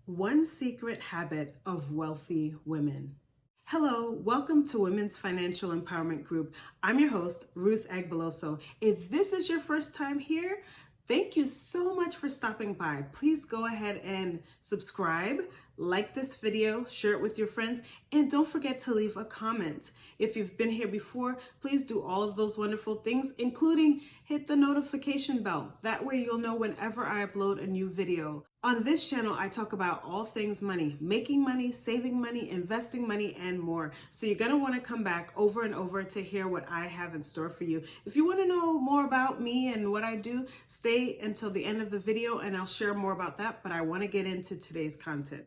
One secret habit of wealthy women. Hello, welcome to Women's Financial Empowerment Group. I'm your host, Ruth Agbeloso. If this is your first time here, thank you so much for stopping by. Please go ahead and subscribe, like this video, share it with your friends, and don't forget to leave a comment. If you've been here before, please do all of those wonderful things, including hit the notification bell. That way you'll know whenever I upload a new video. On this channel, I talk about all things money, making money, saving money, investing money, and more. So you're gonna wanna come back over and over to hear what I have in store for you. If you wanna know more about me and what I do, stay until the end of the video and I'll share more about that, but I wanna get into today's content.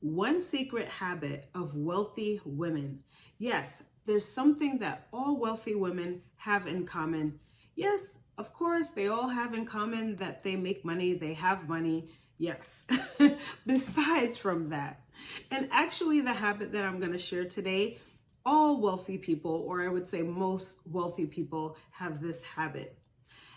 One secret habit of wealthy women. Yes, there's something that all wealthy women have in common. Yes, of course, they all have in common that they make money, they have money. Yes, besides from that. And actually, the habit that I'm going to share today, all wealthy people, or I would say most wealthy people, have this habit.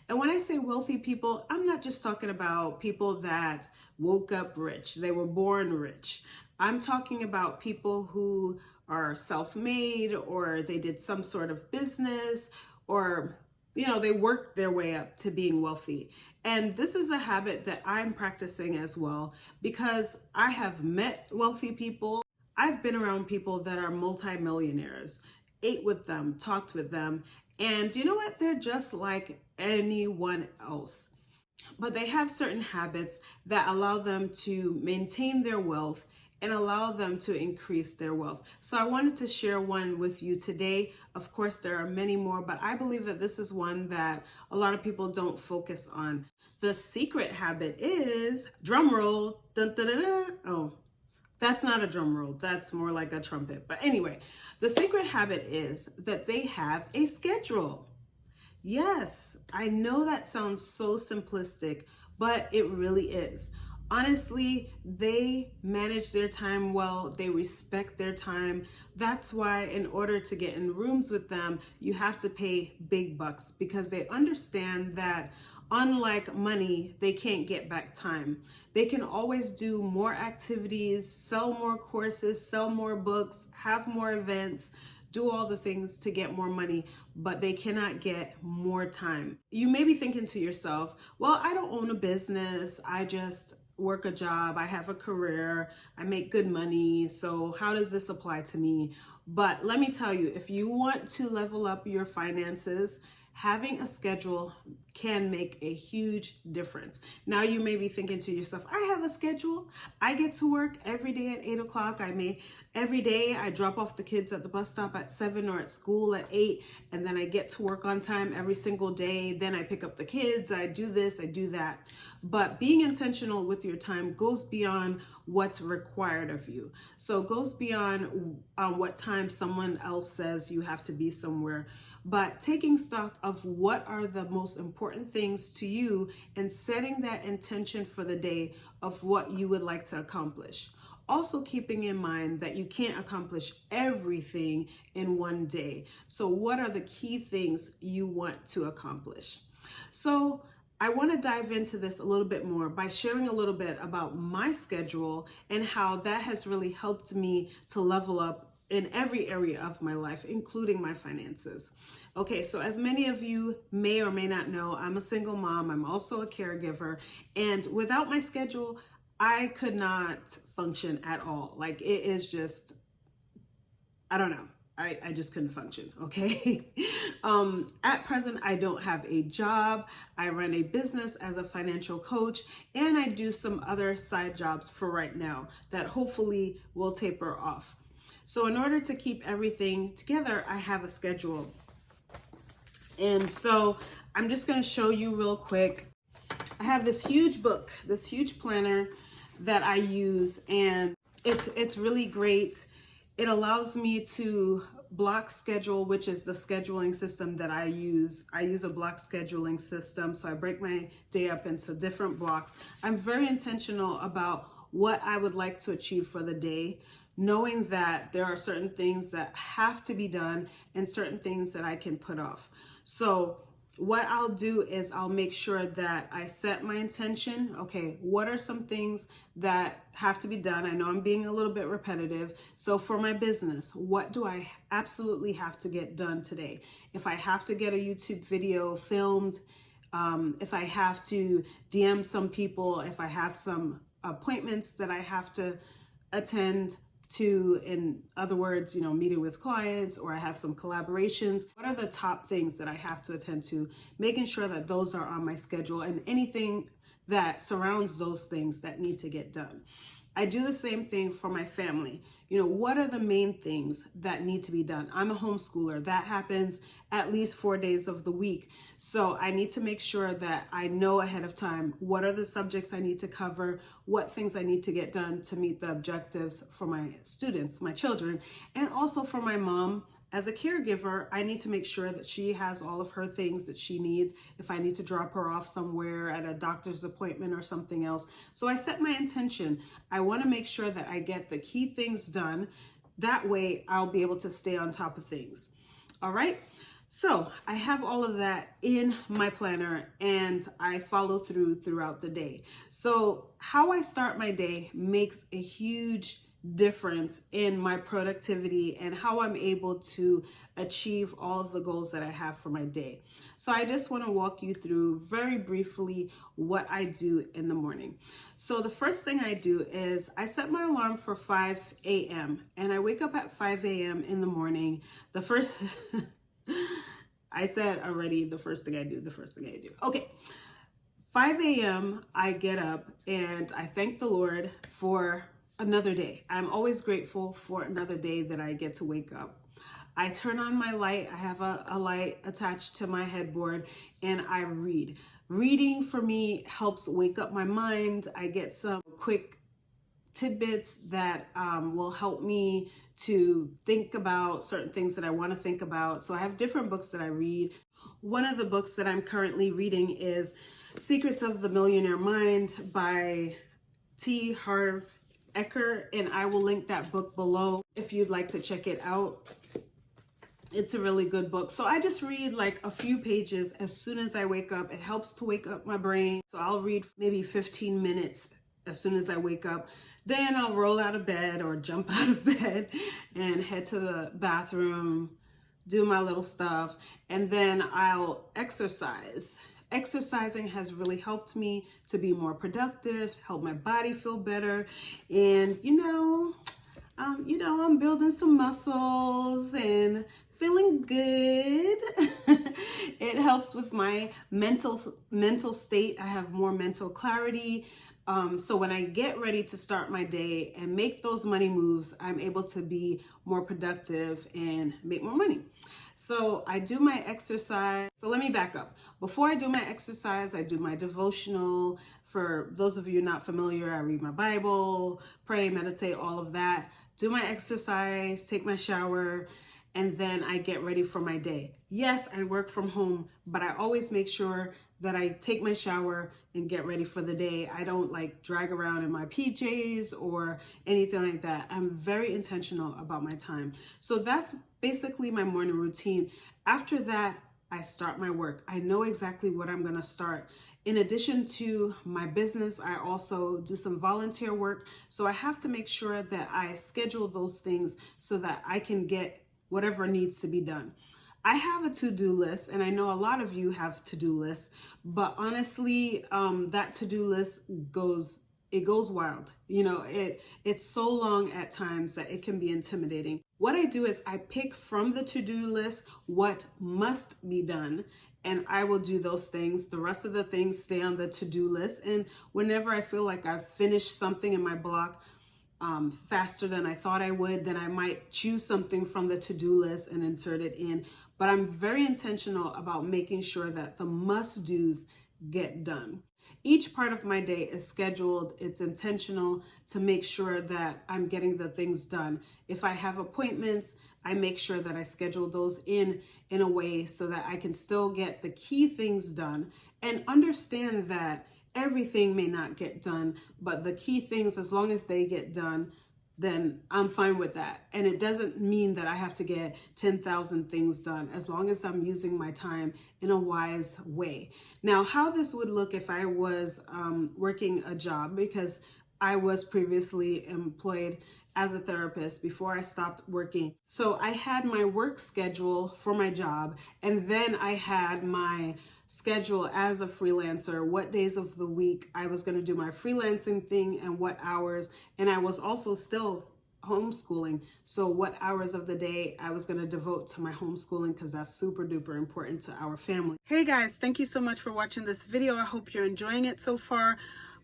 And when I say wealthy people, I'm not just talking about people that woke up rich, they were born rich. I'm talking about people who are self-made, or they did some sort of business, or they worked their way up to being wealthy. And this is a habit that I'm practicing as well because I have met wealthy people. I've been around people that are multimillionaires, ate with them, talked with them, and you know what? They're just like anyone else. But they have certain habits that allow them to maintain their wealth and allow them to increase their wealth. So I wanted to share one with you today. Of course, there are many more, but I believe that this is one that a lot of people don't focus on. The secret habit is, drum roll, dun, dun, dun, dun. Oh, that's not a drum roll. That's more like a trumpet. But anyway, the secret habit is that they have a schedule. Yes, I know that sounds so simplistic, but it really is. Honestly, they manage their time well. They respect their time. That's why in order to get in rooms with them, you have to pay big bucks because they understand that unlike money, they can't get back time. They can always do more activities, sell more courses, sell more books, have more events, do all the things to get more money, but they cannot get more time. You may be thinking to yourself, well, I don't own a business. I just work a job. I have a career. I make good money. So how does this apply to me? But let me tell you, if you want to level up your finances, having a schedule can make a huge difference. Now you may be thinking to yourself, I have a schedule. I get to work every day at 8 o'clock. Every day I drop off the kids at the bus stop at 7 or at school at 8. And then I get to work on time every single day. Then I pick up the kids. I do this, I do that. But being intentional with your time goes beyond what's required of you. So it goes beyond what time someone else says you have to be somewhere. But taking stock of what are the most important things to you and setting that intention for the day of what you would like to accomplish. Also keeping in mind that you can't accomplish everything in one day. So what are the key things you want to accomplish? So I want to dive into this a little bit more by sharing a little bit about my schedule and how that has really helped me to level up in every area of my life, including my finances. Okay, so as many of you may or may not know, I'm a single mom. I'm also a caregiver. And without my schedule, I could not function at all. Like it is just, I don't know. I just couldn't function, okay? At present, I don't have a job. I run a business as a financial coach, and I do some other side jobs for right now that hopefully will taper off. So in order to keep everything together, I have a schedule. And so I'm just gonna show you real quick. I have this huge book, this huge planner that I use, and it's really great. It allows me to block schedule, which is the scheduling system that I use. I use a block scheduling system, so I break my day up into different blocks. I'm very intentional about what I would like to achieve for the day, knowing that there are certain things that have to be done and certain things that I can put off. So what I'll do is I'll make sure that I set my intention. Okay, what are some things that have to be done? I know I'm being a little bit repetitive. So for my business, what do I absolutely have to get done today? If I have to get a YouTube video filmed, if I have to DM some people, if I have some appointments that I have to attend to, in other words, meeting with clients, or I have some collaborations, what are the top things that I have to attend to, making sure that those are on my schedule, and anything that surrounds those things that need to get done. I do the same thing for my family. What are the main things that need to be done? I'm a homeschooler. That happens at least 4 days of the week. So I need to make sure that I know ahead of time what are the subjects I need to cover, what things I need to get done to meet the objectives for my students, my children, and also for my mom. As a caregiver, I need to make sure that she has all of her things that she needs if I need to drop her off somewhere at a doctor's appointment or something else. So I set my intention. I want to make sure that I get the key things done. That way I'll be able to stay on top of things. All right. So I have all of that in my planner and I follow throughout the day. So how I start my day makes a huge difference in my productivity and how I'm able to achieve all of the goals that I have for my day. So I just want to walk you through very briefly what I do in the morning. So the first thing I do is I set my alarm for 5 a.m. and I wake up at 5 a.m. in the morning. The first I said already the first thing I do. Okay. 5 a.m. I get up and I thank the Lord for another day. I'm always grateful for another day that I get to wake up. I turn on my light. I have a light attached to my headboard and I read. Reading for me helps wake up my mind. I get some quick tidbits that will help me to think about certain things that I want to think about. So I have different books that I read. One of the books that I'm currently reading is Secrets of the Millionaire Mind by T. Harv Eker, and I will link that book below if you'd like to check it out. It's a really good book. So I just read like a few pages as soon as I wake up. It helps to wake up my brain. So I'll read maybe 15 minutes as soon as I wake up. Then I'll roll out of bed or jump out of bed and head to the bathroom, do my little stuff, and then I'll exercise. Exercising has really helped me to be more productive, help my body feel better, and I'm building some muscles and feeling good. It helps with my mental state. I have more mental clarity. So when I get ready to start my day and make those money moves, I'm able to be more productive and make more money. So I do my exercise. So let me back up. Before I do my exercise, I do my devotional. For those of you not familiar, I read my Bible, pray, meditate, all of that. Do my exercise, take my shower, and then I get ready for my day. Yes, I work from home, but I always make sure that I take my shower and get ready for the day. I don't like drag around in my PJs or anything like that. I'm very intentional about my time. So that's basically my morning routine. After that, I start my work. I know exactly what I'm gonna start. In addition to my business, I also do some volunteer work. So I have to make sure that I schedule those things so that I can get whatever needs to be done. I have a to-do list, and I know a lot of you have to-do lists, but honestly, that to-do list goes wild. It's so long at times that it can be intimidating. What I do is I pick from the to-do list what must be done, and I will do those things. The rest of the things stay on the to-do list, and whenever I feel like I've finished something in my block faster than I thought I would, then I might choose something from the to-do list and insert it in. But I'm very intentional about making sure that the must-dos get done. Each part of my day is scheduled. It's intentional to make sure that I'm getting the things done. If I have appointments, I make sure that I schedule those in a way so that I can still get the key things done and understand that everything may not get done, but the key things, as long as they get done, then I'm fine with that. And it doesn't mean that I have to get 10,000 things done, as long as I'm using my time in a wise way. Now, how this would look if I was working a job, because I was previously employed as a therapist before I stopped working. So I had my work schedule for my job, and then I had my schedule as a freelancer, what days of the week I was going to do my freelancing thing and what hours. And I was also still homeschooling, so what hours of the day I was going to devote to my homeschooling, because that's super duper important to our family. Hey guys, thank you so much for watching this video. I hope you're enjoying it so far.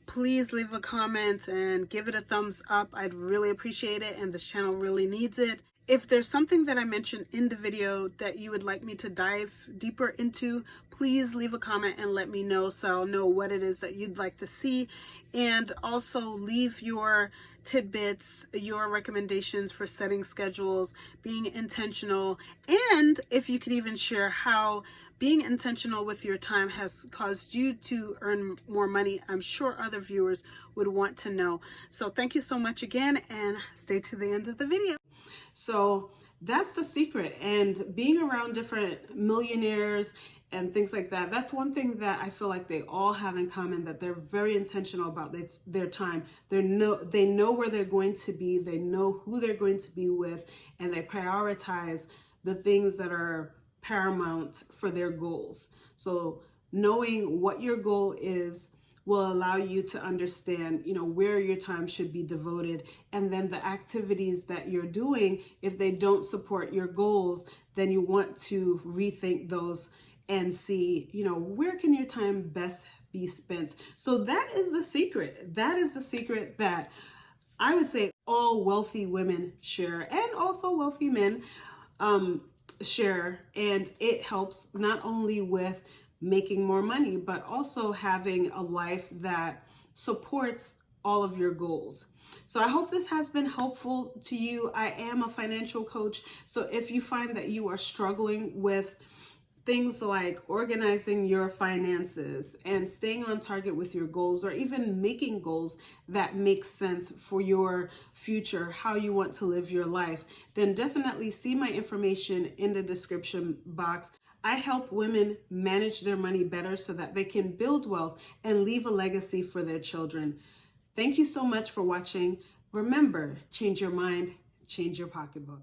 Please leave a comment and give it a thumbs up. I'd really appreciate it, and this channel really needs it. If there's something that I mentioned in the video that you would like me to dive deeper into, please leave a comment and let me know, so I'll know what it is that you'd like to see. And also leave your tidbits, your recommendations for setting schedules, being intentional, and if you could even share how being intentional with your time has caused you to earn more money. I'm sure other viewers would want to know. So thank you so much again, and stay to the end of the video. So that's the secret. And being around different millionaires and things like that, that's one thing that I feel like they all have in common, that they're very intentional about their time. They know where they're going to be, they know who they're going to be with, and they prioritize the things that are paramount for their goals. So knowing what your goal is will allow you to understand, where your time should be devoted. And then the activities that you're doing, if they don't support your goals, then you want to rethink those and see, where can your time best be spent? So that is the secret. That is the secret that I would say all wealthy women share, and also wealthy men share. And it helps not only with making more money, but also having a life that supports all of your goals. So I hope this has been helpful to you. I am a financial coach. So if you find that you are struggling with things like organizing your finances and staying on target with your goals, or even making goals that make sense for your future, how you want to live your life, then definitely see my information in the description box. I help women manage their money better so that they can build wealth and leave a legacy for their children. Thank you so much for watching. Remember, change your mind, change your pocketbook.